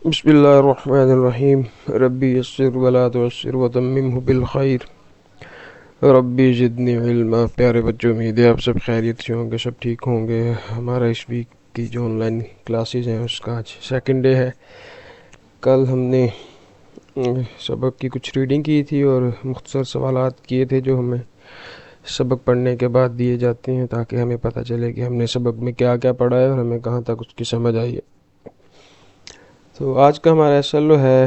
بسم اللہ الرحمن الرحیم ربی یسر ولا تعسر وتممہ بالخیر ربی زدنی علما۔ پیارے بچوں، امید ہے آپ سب خیریت سے ہوں گے، سب ٹھیک ہوں گے۔ ہمارا اس ویک کی جو آن لائن کلاسز ہیں اس کا آج سیکنڈ ڈے ہے۔ کل ہم نے سبق کی کچھ ریڈنگ کی تھی اور مختصر سوالات کیے تھے جو ہمیں سبق پڑھنے کے بعد دیے جاتے ہیں تاکہ ہمیں پتہ چلے کہ ہم نے سبق میں کیا کیا پڑھا ہے اور ہمیں کہاں تک اس کی سمجھ آئی ہے۔ تو آج کا ہمارا ایسلو ہے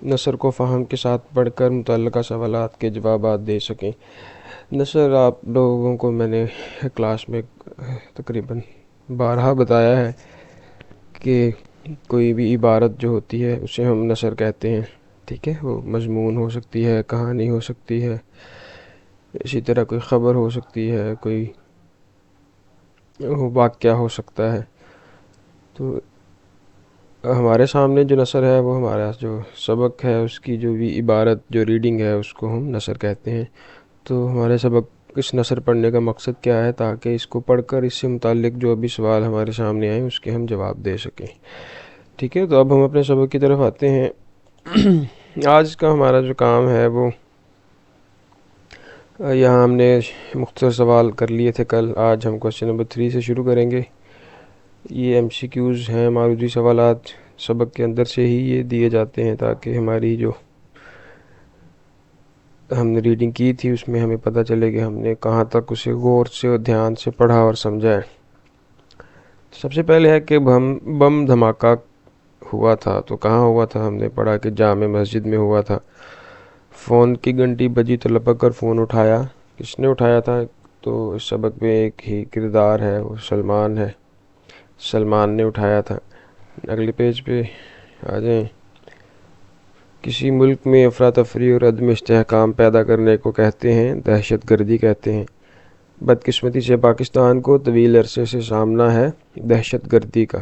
نثر کو فہم کے ساتھ پڑھ کر متعلقہ سوالات کے جوابات دے سکیں۔ نثر آپ لوگوں کو میں نے کلاس میں تقریباً بارہا بتایا ہے کہ کوئی بھی عبارت جو ہوتی ہے اسے ہم نثر کہتے ہیں، ٹھیک ہے۔ وہ مضمون ہو سکتی ہے، کہانی ہو سکتی ہے، اسی طرح کوئی خبر ہو سکتی ہے، کوئی واقعہ ہو سکتا ہے۔ تو ہمارے سامنے جو نثر ہے وہ ہمارا جو سبق ہے اس کی جو بھی عبارت جو ریڈنگ ہے اس کو ہم نثر کہتے ہیں۔ تو ہمارے سبق اس نثر پڑھنے کا مقصد کیا ہے تاکہ اس کو پڑھ کر اس سے متعلق جو بھی سوال ہمارے سامنے آئیں اس کے ہم جواب دے سکیں، ٹھیک ہے۔ تو اب ہم اپنے سبق کی طرف آتے ہیں۔ آج کا ہمارا جو کام ہے وہ یہاں ہم نے مختصر سوال کر لیے تھے کل، آج ہم کوسچن نمبر 3 سے شروع کریں گے۔ یہ ایم سی کیوز ہیں، معروضی سوالات سبق کے اندر سے ہی یہ دیے جاتے ہیں تاکہ ہماری جو ہم نے ریڈنگ کی تھی اس میں ہمیں پتہ چلے کہ ہم نے کہاں تک اسے غور سے اور دھیان سے پڑھا اور سمجھا ہے۔ سب سے پہلے ہے کہ بم دھماکہ ہوا تھا تو کہاں ہوا تھا؟ ہم نے پڑھا کہ جامع مسجد میں ہوا تھا۔ فون کی گھنٹی بجی تو لپک کر فون اٹھایا، کس نے اٹھایا تھا؟ تو اس سبق میں ایک ہی کردار ہے، وہ سلمان ہے، سلمان نے اٹھایا تھا۔ اگلے پیج پہ آ جائیں۔ کسی ملک میں افراتفری اور عدم استحکام پیدا کرنے کو کہتے ہیں دہشت گردی کہتے ہیں۔ بدقسمتی سے پاکستان کو طویل عرصے سے سامنا ہے دہشت گردی کا۔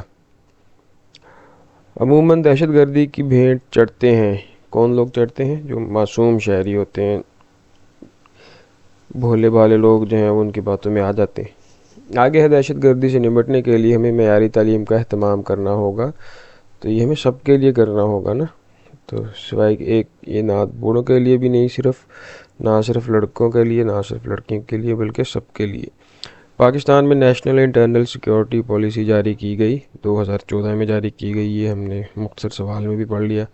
عموماً دہشت گردی کی بھینٹ چڑھتے ہیں کون لوگ؟ چڑھتے ہیں جو معصوم شہری ہوتے ہیں، بھولے بھالے لوگ جو ہیں وہ ان کی باتوں میں آ جاتے ہیں۔ آگے ہے دہشت گردی سے نمٹنے کے لیے ہمیں معیاری تعلیم کا اہتمام کرنا ہوگا۔ تو یہ ہمیں سب کے لیے کرنا ہوگا نا، تو سوائے ایک یہ نہ بوڑھوں کے لیے بھی نہیں، نہ صرف لڑکوں کے لیے، نہ صرف لڑکیوں کے لیے، بلکہ سب کے لیے۔ پاکستان میں نیشنل انٹرنل سیکیورٹی پالیسی جاری کی گئی، 2014 میں جاری کی گئی، یہ ہم نے مختصر سوال میں بھی پڑھ لیا۔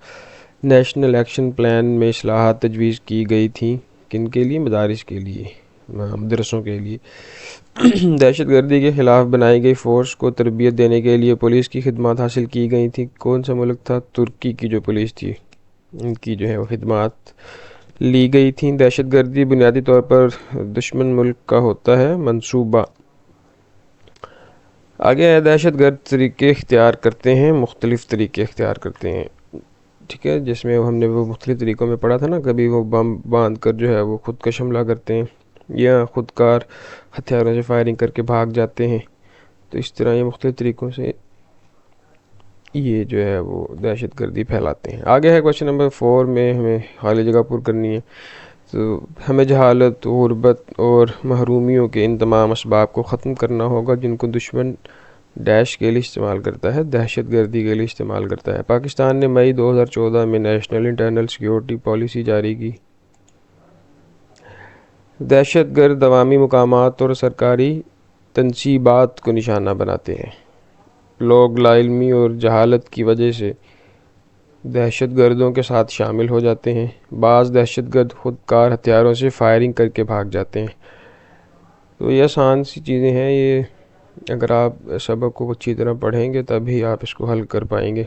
نیشنل ایکشن پلان میں اصلاحات تجویز کی گئی تھیں، کن کے لیے؟ مدارس کے لیے، مدرسوں کے لیے۔ دہشت گردی کے خلاف بنائی گئی فورس کو تربیت دینے کے لیے پولیس کی خدمات حاصل کی گئی تھیں، کون سا ملک تھا؟ ترکی کی جو پولیس تھی ان کی جو ہے وہ خدمات لی گئی تھیں۔ دہشت گردی بنیادی طور پر دشمن ملک کا ہوتا ہے منصوبہ۔ آگے ہے دہشت گرد طریقے اختیار کرتے ہیں، مختلف طریقے اختیار کرتے ہیں، ٹھیک ہے، جس میں ہم نے وہ مختلف طریقوں میں پڑھا تھا نا، کبھی وہ بم باندھ کر جو ہے وہ خود کش حملہ کرتے ہیں یا خود کار ہتھیاروں سے فائرنگ کر کے بھاگ جاتے ہیں۔ تو اس طرح یہ مختلف طریقوں سے یہ جو ہے وہ دہشت گردی پھیلاتے ہیں۔ آگے ہے کوسچن نمبر 4 میں ہمیں خالی جگہ پر کرنی ہے۔ تو ہمیں جہالت، غربت اور محرومیوں کے ان تمام اسباب کو ختم کرنا ہوگا جن کو دشمن ڈیش کے لیے استعمال کرتا ہے، دہشت گردی کے لیے استعمال کرتا ہے۔ پاکستان نے مئی 2014 میں نیشنل انٹرنل سیکیورٹی پالیسی جاری کی۔ دہشت گرد عوامی مقامات اور سرکاری تنصیبات کو نشانہ بناتے ہیں۔ لوگ لاعلمی اور جہالت کی وجہ سے دہشت گردوں کے ساتھ شامل ہو جاتے ہیں۔ بعض دہشت گرد خود کار ہتھیاروں سے فائرنگ کر کے بھاگ جاتے ہیں۔ تو یہ آسان سی چیزیں ہیں، یہ اگر آپ سبق کو اچھی طرح پڑھیں گے تبھی آپ اس کو حل کر پائیں گے۔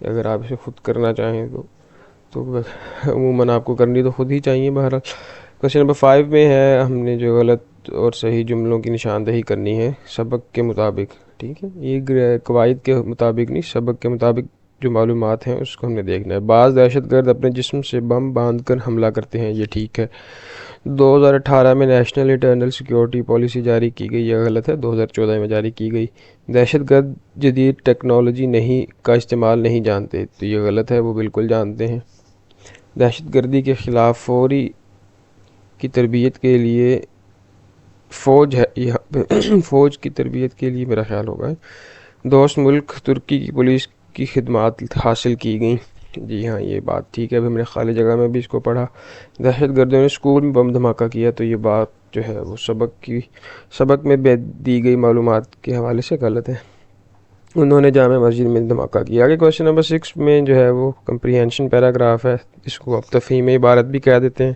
اگر آپ اسے خود کرنا چاہیں تو عموماً آپ کو کرنی تو خود ہی چاہیے۔ بہرحال کوسچن نمبر 5 میں ہے ہم نے جو غلط اور صحیح جملوں کی نشاندہی کرنی ہے سبق کے مطابق، ٹھیک ہے، یہ قواعد کے مطابق نہیں، سبق کے مطابق جو معلومات ہیں اس کو ہم نے دیکھنا ہے۔ بعض دہشت گرد اپنے جسم سے بم باندھ کر حملہ کرتے ہیں، یہ ٹھیک ہے۔ 2018 میں نیشنل انٹرنل سیکیورٹی پالیسی جاری کی گئی، یہ غلط ہے، 2014 میں جاری کی گئی۔ دہشت گرد جدید ٹیکنالوجی کا استعمال نہیں جانتے، تو یہ غلط ہے، وہ بالکل جانتے ہیں۔ دہشت گردی کے خلاف فوری کی تربیت کے لیے فوج ہے، یہاں پہ فوج کی تربیت کے لیے میرا خیال ہوگا۔ دوست ملک ترکی کی پولیس کی خدمات حاصل کی گئیں۔ جی ہاں، یہ بات ٹھیک ہے، ابھی میں نے خالی جگہ میں بھی اس کو پڑھا۔ دہشت گردوں نے اسکول میں بم دھماکہ کیا، تو یہ بات جو ہے وہ سبق میں دی گئی معلومات کے حوالے سے غلط ہے۔ انہوں نے جامع مسجد میں دھماکہ کیا۔ آگے کویشچن نمبر 6 میں جو ہے وہ کمپریہنشن پیراگراف ہے، اس کو آپ تفہیم عبارت بھی کہہ دیتے ہیں،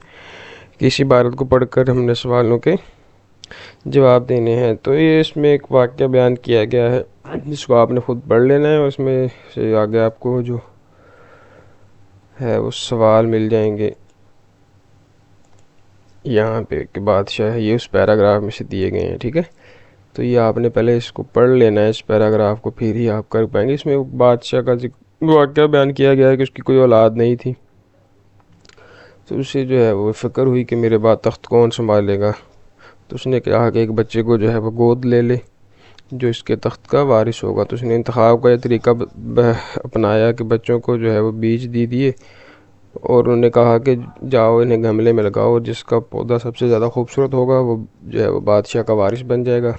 کہ اس عبارت کو پڑھ کر ہم نے سوالوں کے جواب دینے ہیں۔ تو یہ اس میں ایک واقعہ بیان کیا گیا ہے، جس کو آپ نے خود پڑھ لینا ہے، اور اس میں سے آگے آپ کو جو ہے وہ سوال مل جائیں گے یہاں پہ کہ بادشاہ ہے، یہ اس پیراگراف میں سے دیے گئے ہیں، ٹھیک ہے۔ تو یہ آپ نے پہلے اس کو پڑھ لینا ہے، اس پیراگراف کو، پھر ہی آپ کر پائیں گے۔ اس میں بادشاہ کا واقعہ بیان کیا گیا ہے کہ اس کی کوئی اولاد نہیں تھی، تو اسے جو ہے وہ فکر ہوئی کہ میرے بعد تخت کون سنبھالے گا، تو اس نے کہا کہ ایک بچے کو جو ہے وہ گود لے لے جو اس کے تخت کا وارث ہوگا۔ تو اس نے انتخاب کا یہ طریقہ اپنایا کہ بچوں کو جو ہے وہ بیج دیے، اور انہوں نے کہا کہ جاؤ انہیں گملے میں لگاؤ، اور جس کا پودا سب سے زیادہ خوبصورت ہوگا وہ جو ہے وہ بادشاہ کا وارث بن جائے گا۔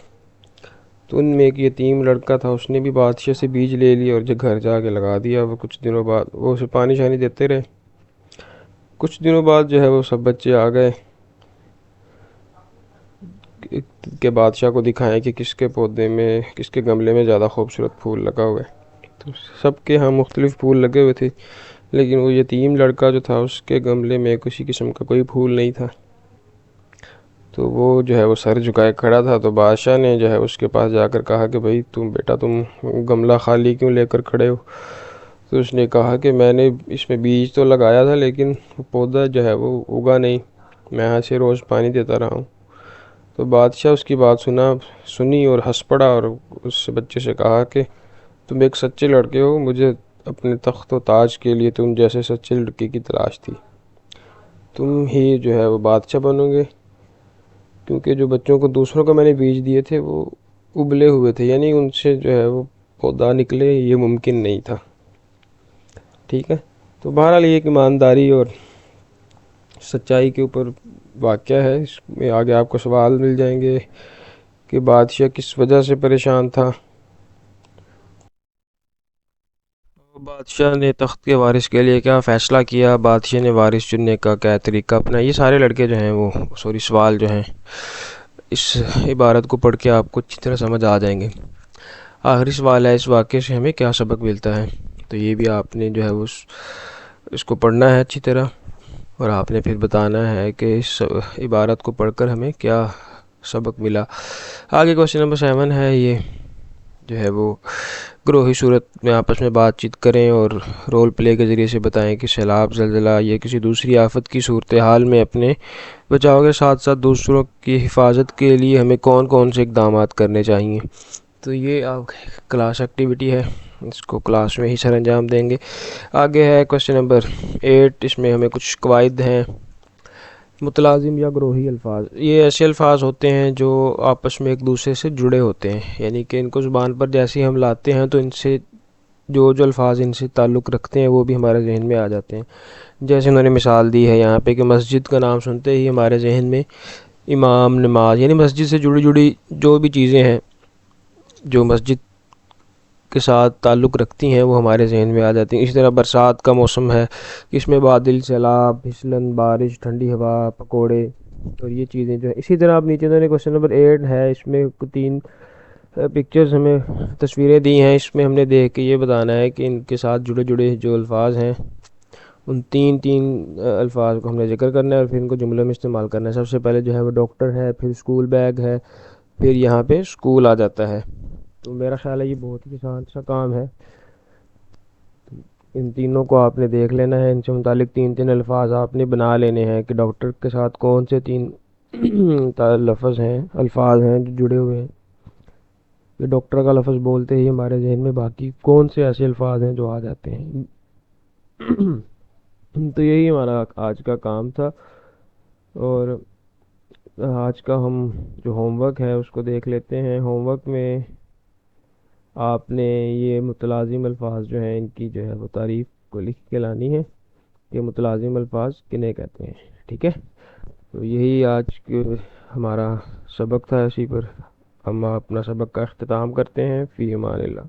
تو ان میں ایک یتیم لڑکا تھا، اس نے بھی بادشاہ سے بیج لے لی اور جو گھر جا کے لگا دیا۔ وہ کچھ دنوں بعد وہ اسے پانی شانی دیتے رہے، کچھ دنوں بعد جو ہے وہ سب بچے آ گئے کہ بادشاہ کو دکھائیں کہ کس کے پودے میں، کس کے گملے میں زیادہ خوبصورت پھول لگا ہوا ہے۔ تو سب کے ہاں مختلف پھول لگے ہوئے تھے، لیکن وہ یتیم لڑکا جو تھا اس کے گملے میں کسی قسم کا کوئی پھول نہیں تھا۔ تو وہ جو ہے وہ سر جھکائے کھڑا تھا، تو بادشاہ نے جو ہے اس کے پاس جا کر کہا کہ بھائی تم گملہ خالی کیوں لے کر کھڑے ہو؟ تو اس نے کہا کہ میں نے اس میں بیج تو لگایا تھا، لیکن پودا جو ہے وہ اگا نہیں، میں یہاں سے روز پانی دیتا رہا ہوں۔ تو بادشاہ اس کی بات سنی اور ہنس پڑا، اور اس بچے سے کہا کہ تم ایک سچے لڑکے ہو، مجھے اپنے تخت و تاج کے لیے تم جیسے سچے لڑکے کی تلاش تھی، تم ہی جو ہے وہ بادشاہ بنو گے، کیونکہ جو بچوں کو دوسروں کو میں نے بیج دیے تھے وہ ابلے ہوئے تھے، یعنی ان سے جو ہے وہ پودا نکلے یہ ممکن نہیں تھا، ٹھیک ہے۔ تو بہرحال یہ ایک ایمانداری اور سچائی کے اوپر واقعہ ہے، اس میں آگے آپ کو سوال مل جائیں گے کہ بادشاہ کس وجہ سے پریشان تھا، بادشاہ نے تخت کے وارث کے لیے کیا فیصلہ کیا، بادشاہ نے وارث چننے کا کیا طریقہ اپنا۔ یہ سارے لڑکے جو ہیں وہ سوال جو ہیں اس عبارت کو پڑھ کے آپ کو اچھی طرح سمجھ آ جائیں گے۔ آخری سوال ہے، اس واقعے سے ہمیں کیا سبق ملتا ہے؟ تو یہ بھی آپ نے جو ہے اس کو پڑھنا ہے اچھی طرح، اور آپ نے پھر بتانا ہے کہ اس عبارت کو پڑھ کر ہمیں کیا سبق ملا۔ آگے کویشچن نمبر 7 ہے، یہ جو ہے وہ گروہی صورت میں آپس میں بات چیت کریں اور رول پلے کے ذریعے سے بتائیں کہ سیلاب، زلزلہ یا کسی دوسری آفت کی صورتحال میں اپنے بچاؤ کے ساتھ ساتھ دوسروں کی حفاظت کے لیے ہمیں کون کون سے اقدامات کرنے چاہیے۔ تو یہ آپ کلاس ایکٹیویٹی ہے، اس کو کلاس میں ہی سر انجام دیں گے۔ آگے ہے کویشچن نمبر 8، اس میں ہمیں کچھ قواعد ہیں۔ متلازم یا گروہی الفاظ، یہ ایسے الفاظ ہوتے ہیں جو آپس میں ایک دوسرے سے جڑے ہوتے ہیں، یعنی کہ ان کو زبان پر جیسے ہم لاتے ہیں تو ان سے جو الفاظ ان سے تعلق رکھتے ہیں وہ بھی ہمارے ذہن میں آ جاتے ہیں۔ جیسے انہوں نے مثال دی ہے یہاں پہ کہ مسجد کا نام سنتے ہی ہمارے ذہن میں امام، نماز، یعنی مسجد سے جڑی جو بھی چیزیں ہیں جو مسجد کے ساتھ تعلق رکھتی ہیں وہ ہمارے ذہن میں آ جاتی ہیں۔ اسی طرح برسات کا موسم ہے، اس میں بادل، سیلاب، پھسلن، بارش، ٹھنڈی ہوا، پکوڑے اور یہ چیزیں جو ہیں۔ اسی طرح آپ نیچے دینے کویشچن نمبر 8 ہے، اس میں 3 پکچرز ہمیں تصویریں دی ہیں، اس میں ہم نے دیکھ کے یہ بتانا ہے کہ ان کے ساتھ جڑے جو الفاظ ہیں ان تین الفاظ کو ہم نے ذکر کرنا ہے اور پھر ان کو جملوں میں استعمال کرنا ہے۔ سب سے پہلے جو ہے وہ ڈاکٹر ہے، پھر اسکول بیگ ہے، پھر یہاں پہ اسکول آ جاتا ہے۔ تو میرا خیال ہے یہ بہت ہی آسان سا کام ہے، ان تینوں کو آپ نے دیکھ لینا ہے، ان سے متعلق 3 الفاظ آپ نے بنا لینے ہیں کہ ڈاکٹر کے ساتھ کون سے 3 الفاظ ہیں جو جڑے ہوئے ہیں۔ یہ ڈاکٹر کا لفظ بولتے ہی ہمارے ذہن میں باقی کون سے ایسے الفاظ ہیں جو آ جاتے ہیں۔ تو یہی ہمارا آج کا کام تھا، اور آج کا ہم جو ہوم ورک ہے اس کو دیکھ لیتے ہیں۔ ہوم ورک میں آپ نے یہ متلازم الفاظ جو ہیں ان کی جو ہے وہ تعریف کو لکھ کے لانی ہے کہ متلازم الفاظ کنہیں کہتے ہیں، ٹھیک ہے۔ تو یہی آج ہمارا سبق تھا، اسی پر ہم اپنا سبق کا اختتام کرتے ہیں۔ فی امان اللہ۔